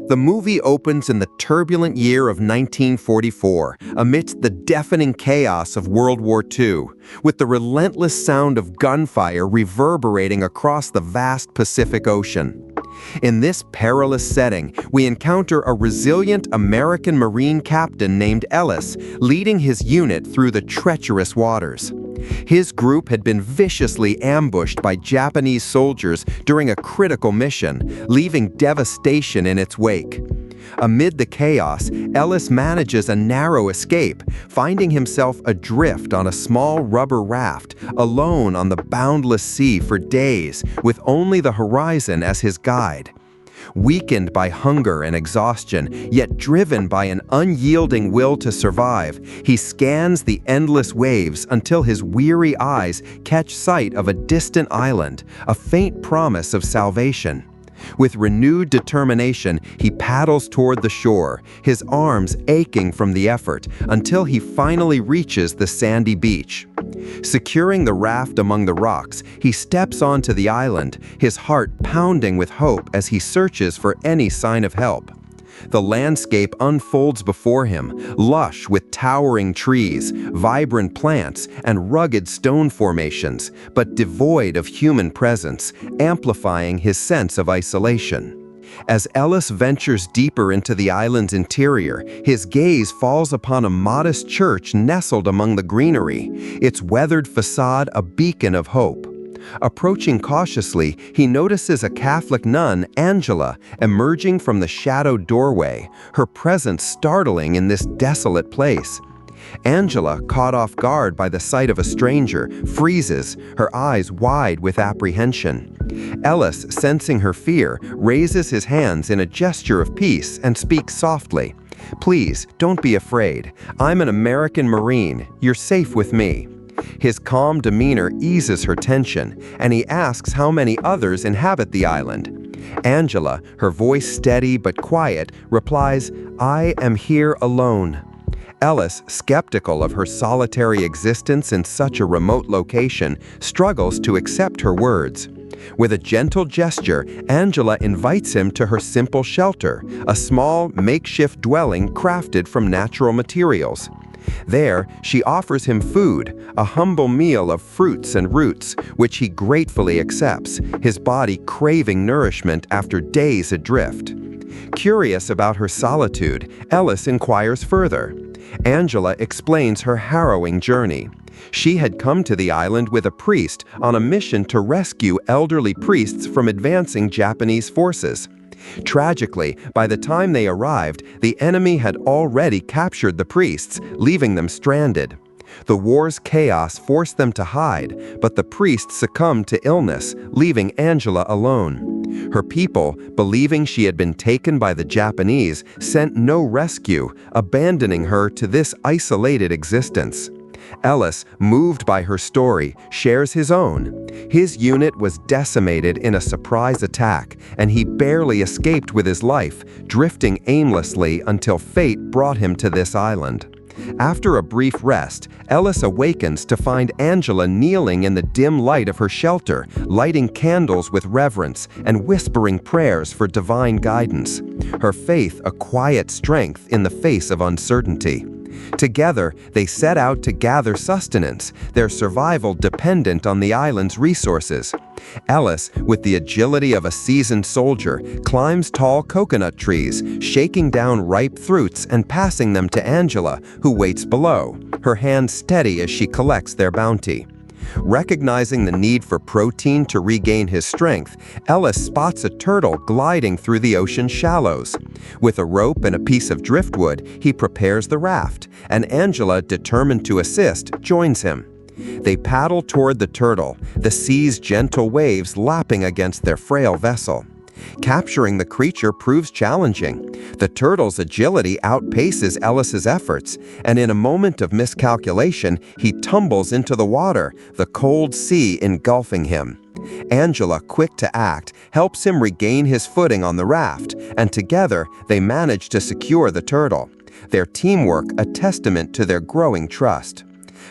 The movie opens in the turbulent year of 1944, amidst the deafening chaos of World War II, with the relentless sound of gunfire reverberating across the vast Pacific Ocean. In this perilous setting, we encounter a resilient American Marine captain named Ellis leading his unit through the treacherous waters. His group had been viciously ambushed by Japanese soldiers during a critical mission, leaving devastation in its wake. Amid the chaos, Ellis manages a narrow escape, finding himself adrift on a small rubber raft, alone on the boundless sea for days, with only the horizon as his guide. Weakened by hunger and exhaustion, yet driven by an unyielding will to survive, he scans the endless waves until his weary eyes catch sight of a distant island, a faint promise of salvation. With renewed determination, he paddles toward the shore, his arms aching from the effort, until he finally reaches the sandy beach. Securing the raft among the rocks, he steps onto the island, his heart pounding with hope as he searches for any sign of help. The landscape unfolds before him, lush with towering trees, vibrant plants, and rugged stone formations, but devoid of human presence, amplifying his sense of isolation. As Ellis ventures deeper into the island's interior, his gaze falls upon a modest church nestled among the greenery, its weathered facade a beacon of hope. Approaching cautiously, he notices a Catholic nun, Angela, emerging from the shadowed doorway, her presence startling in this desolate place. Angela, caught off guard by the sight of a stranger, freezes, her eyes wide with apprehension. Ellis, sensing her fear, raises his hands in a gesture of peace and speaks softly. "Please, don't be afraid. I'm an American Marine. You're safe with me." His calm demeanor eases her tension, and he asks how many others inhabit the island. Angela, her voice steady but quiet, replies, "I am here alone." Ellis, skeptical of her solitary existence in such a remote location, struggles to accept her words. With a gentle gesture, Angela invites him to her simple shelter, a small, makeshift dwelling crafted from natural materials. There, she offers him food, a humble meal of fruits and roots, which he gratefully accepts, his body craving nourishment after days adrift. Curious about her solitude, Ellis inquires further. Angela explains her harrowing journey. She had come to the island with a priest on a mission to rescue elderly priests from advancing Japanese forces. Tragically, by the time they arrived, the enemy had already captured the priests, leaving them stranded. The war's chaos forced them to hide, but the priests succumbed to illness, leaving Angela alone. Her people, believing she had been taken by the Japanese, sent no rescue, abandoning her to this isolated existence. Ellis, moved by her story, shares his own. His unit was decimated in a surprise attack, and he barely escaped with his life, drifting aimlessly until fate brought him to this island. After a brief rest, Ellis awakens to find Angela kneeling in the dim light of her shelter, lighting candles with reverence and whispering prayers for divine guidance. Her faith a quiet strength in the face of uncertainty. Together, they set out to gather sustenance, their survival dependent on the island's resources. Ellis, with the agility of a seasoned soldier, climbs tall coconut trees, shaking down ripe fruits and passing them to Angela, who waits below, her hands steady as she collects their bounty. Recognizing the need for protein to regain his strength, Ellis spots a turtle gliding through the ocean shallows. With a rope and a piece of driftwood, he prepares the raft, and Angela, determined to assist, joins him. They paddle toward the turtle, the sea's gentle waves lapping against their frail vessel. Capturing the creature proves challenging. The turtle's agility outpaces Ellis's efforts, and in a moment of miscalculation, he tumbles into the water, the cold sea engulfing him. Angela, quick to act, helps him regain his footing on the raft, and together they manage to secure the turtle. Their teamwork a testament to their growing trust.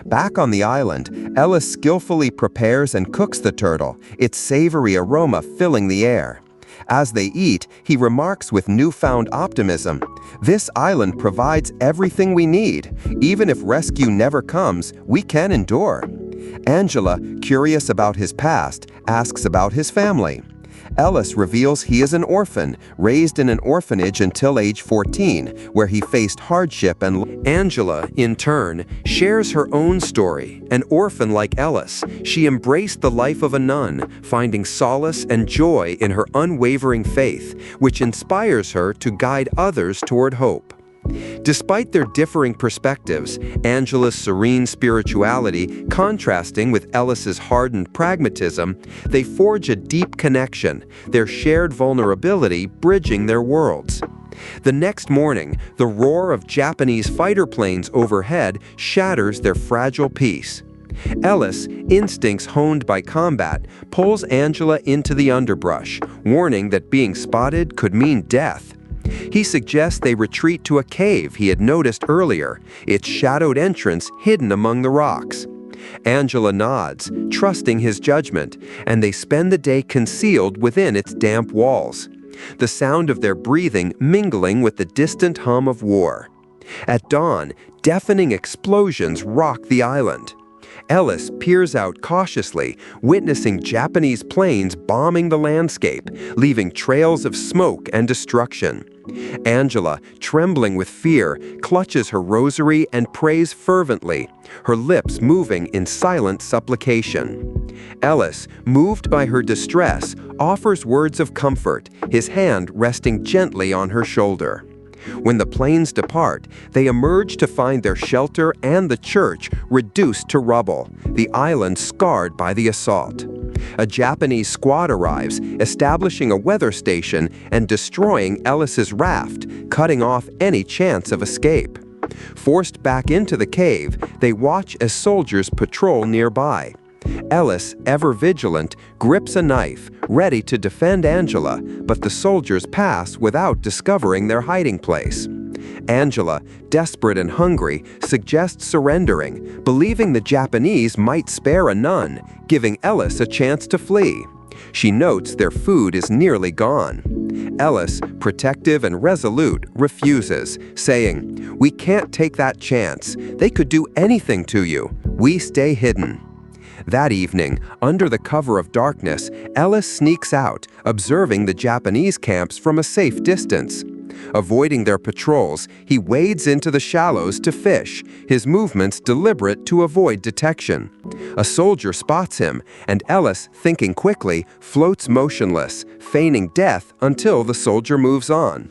Back on the island, Ellis skillfully prepares and cooks the turtle, its savory aroma filling the air. As they eat, he remarks with newfound optimism, "This island provides everything we need. Even if rescue never comes, we can endure." Angela, curious about his past, asks about his family. Ellis reveals he is an orphan, raised in an orphanage until age 14, where he faced hardship and Angela, in turn, shares her own story. An orphan like Ellis, she embraced the life of a nun, finding solace and joy in her unwavering faith, which inspires her to guide others toward hope. Despite their differing perspectives, Angela's serene spirituality contrasting with Ellis's hardened pragmatism, they forge a deep connection, their shared vulnerability bridging their worlds. The next morning, the roar of Japanese fighter planes overhead shatters their fragile peace. Ellis, instincts honed by combat, pulls Angela into the underbrush, warning that being spotted could mean death. He suggests they retreat to a cave he had noticed earlier, its shadowed entrance hidden among the rocks. Angela nods, trusting his judgment, and they spend the day concealed within its damp walls, the sound of their breathing mingling with the distant hum of war. At dawn, deafening explosions rock the island. Ellis peers out cautiously, witnessing Japanese planes bombing the landscape, leaving trails of smoke and destruction. Angela, trembling with fear, clutches her rosary and prays fervently, her lips moving in silent supplication. Ellis, moved by her distress, offers words of comfort, his hand resting gently on her shoulder. When the planes depart, they emerge to find their shelter and the church reduced to rubble, the island scarred by the assault. A Japanese squad arrives, establishing a weather station and destroying Ellis's raft, cutting off any chance of escape. Forced back into the cave, they watch as soldiers patrol nearby. Ellis, ever vigilant, grips a knife, ready to defend Angela, but the soldiers pass without discovering their hiding place. Angela, desperate and hungry, suggests surrendering, believing the Japanese might spare a nun, giving Ellis a chance to flee. She notes their food is nearly gone. Ellis, protective and resolute, refuses, saying, "We can't take that chance. They could do anything to you. We stay hidden." That evening, under the cover of darkness, Ellis sneaks out, observing the Japanese camps from a safe distance. Avoiding their patrols, he wades into the shallows to fish, his movements deliberate to avoid detection. A soldier spots him, and Ellis, thinking quickly, floats motionless, feigning death until the soldier moves on.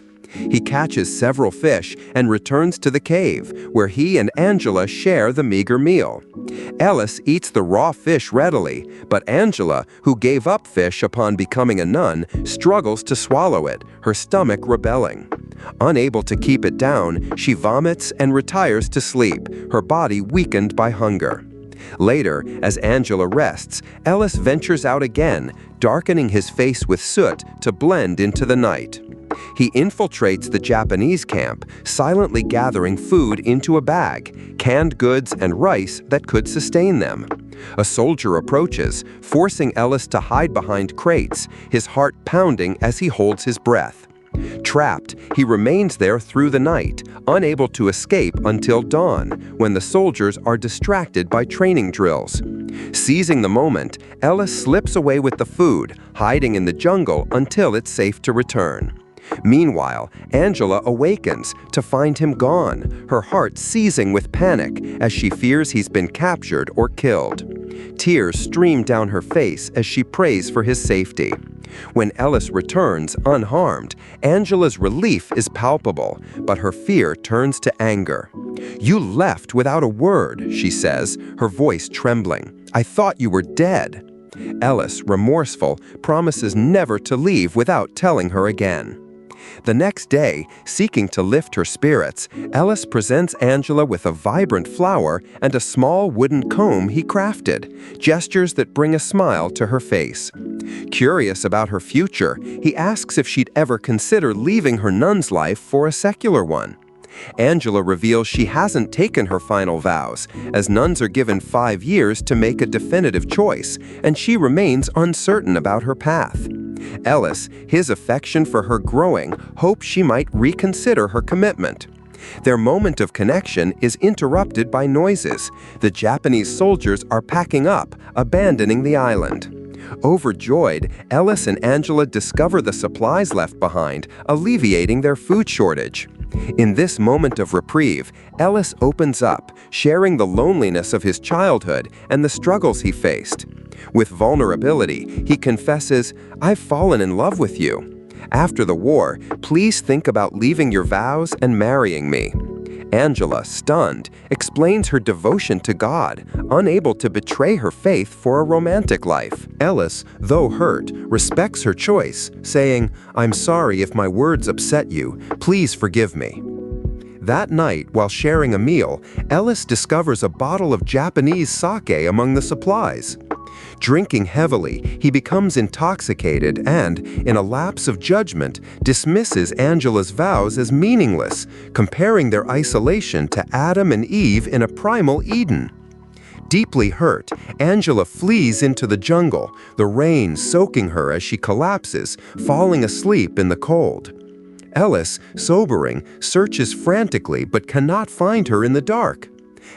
He catches several fish and returns to the cave, where he and Angela share the meager meal. Ellis eats the raw fish readily, but Angela, who gave up fish upon becoming a nun, struggles to swallow it, her stomach rebelling. Unable to keep it down, she vomits and retires to sleep, her body weakened by hunger. Later, as Angela rests, Ellis ventures out again, darkening his face with soot to blend into the night. He infiltrates the Japanese camp, silently gathering food into a bag, canned goods and rice that could sustain them. A soldier approaches, forcing Ellis to hide behind crates, his heart pounding as he holds his breath. Trapped, he remains there through the night, unable to escape until dawn, when the soldiers are distracted by training drills. Seizing the moment, Ellis slips away with the food, hiding in the jungle until it's safe to return. Meanwhile, Angela awakens to find him gone, her heart seizing with panic as she fears he's been captured or killed. Tears stream down her face as she prays for his safety. When Ellis returns unharmed, Angela's relief is palpable, but her fear turns to anger. "You left without a word," she says, her voice trembling. "I thought you were dead." Ellis, remorseful, promises never to leave without telling her again. The next day, seeking to lift her spirits, Ellis presents Angela with a vibrant flower and a small wooden comb he crafted, gestures that bring a smile to her face. Curious about her future, he asks if she'd ever consider leaving her nun's life for a secular one. Angela reveals she hasn't taken her final vows, as nuns are given 5 years to make a definitive choice, and she remains uncertain about her path. Ellis, his affection for her growing, hopes she might reconsider her commitment. Their moment of connection is interrupted by noises. The Japanese soldiers are packing up, abandoning the island. Overjoyed, Ellis and Angela discover the supplies left behind, alleviating their food shortage. In this moment of reprieve, Ellis opens up, sharing the loneliness of his childhood and the struggles he faced. With vulnerability, he confesses, "I've fallen in love with you. After the war, please think about leaving your vows and marrying me." Angela, stunned, explains her devotion to God, unable to betray her faith for a romantic life. Ellis, though hurt, respects her choice, saying, "I'm sorry if my words upset you. Please forgive me." That night, while sharing a meal, Ellis discovers a bottle of Japanese sake among the supplies. Drinking heavily, he becomes intoxicated and, in a lapse of judgment, dismisses Angela's vows as meaningless, comparing their isolation to Adam and Eve in a primal Eden. Deeply hurt, Angela flees into the jungle, the rain soaking her as she collapses, falling asleep in the cold. Ellis, sobering, searches frantically but cannot find her in the dark.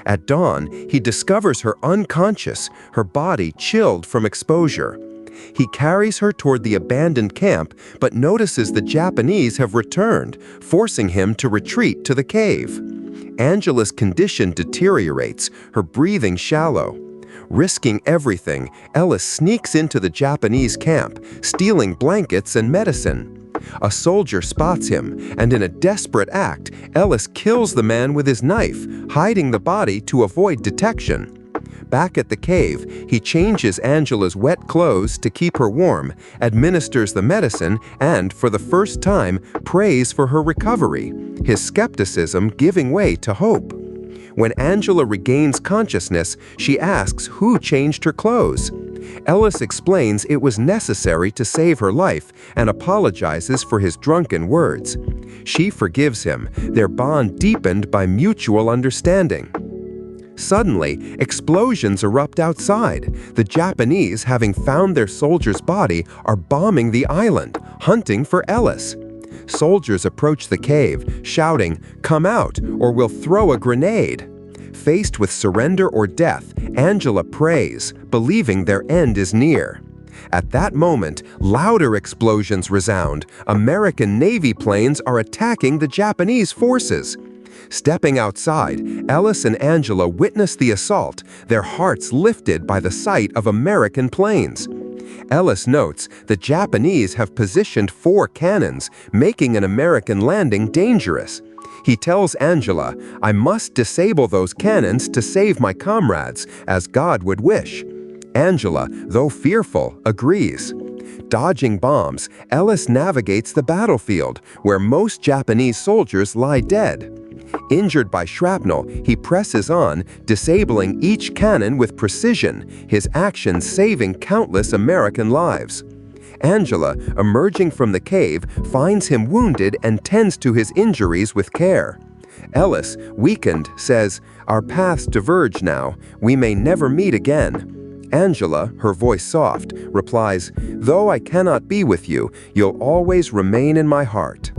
At dawn, he discovers her unconscious, her body chilled from exposure. He carries her toward the abandoned camp, but notices the Japanese have returned, forcing him to retreat to the cave. Angela's condition deteriorates, her breathing shallow. Risking everything, Ellis sneaks into the Japanese camp, stealing blankets and medicine. A soldier spots him, and in a desperate act, Ellis kills the man with his knife, hiding the body to avoid detection. Back at the cave, he changes Angela's wet clothes to keep her warm, administers the medicine, and, for the first time, prays for her recovery, his skepticism giving way to hope. When Angela regains consciousness, she asks who changed her clothes. Ellis explains it was necessary to save her life and apologizes for his drunken words. She forgives him, their bond deepened by mutual understanding. Suddenly, explosions erupt outside. The Japanese, having found their soldier's body, are bombing the island, hunting for Ellis. Soldiers approach the cave, shouting, "Come out, or we'll throw a grenade." Faced with surrender or death, Angela prays, believing their end is near. At that moment, louder explosions resound. American Navy planes are attacking the Japanese forces. Stepping outside, Ellis and Angela witness the assault, their hearts lifted by the sight of American planes. Ellis notes the Japanese have positioned 4 cannons, making an American landing dangerous. He tells Angela, "I must disable those cannons to save my comrades, as God would wish." Angela, though fearful, agrees. Dodging bombs, Ellis navigates the battlefield, where most Japanese soldiers lie dead. Injured by shrapnel, he presses on, disabling each cannon with precision, his actions saving countless American lives. Angela, emerging from the cave, finds him wounded and tends to his injuries with care. Ellis, weakened, says, "Our paths diverge now. We may never meet again." Angela, her voice soft, replies, "Though I cannot be with you, you'll always remain in my heart."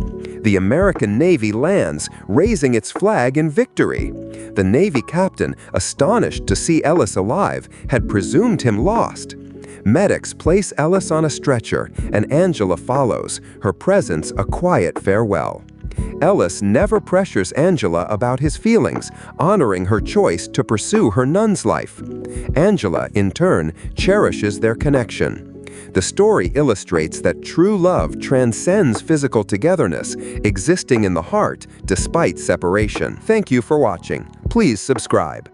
The American Navy lands, raising its flag in victory. The Navy captain, astonished to see Ellis alive, had presumed him lost. Medics place Ellis on a stretcher, and Angela follows, her presence a quiet farewell. Ellis never pressures Angela about his feelings, honoring her choice to pursue her nun's life. Angela, in turn, cherishes their connection. The story illustrates that true love transcends physical togetherness, existing in the heart despite separation. Thank you for watching. Please subscribe.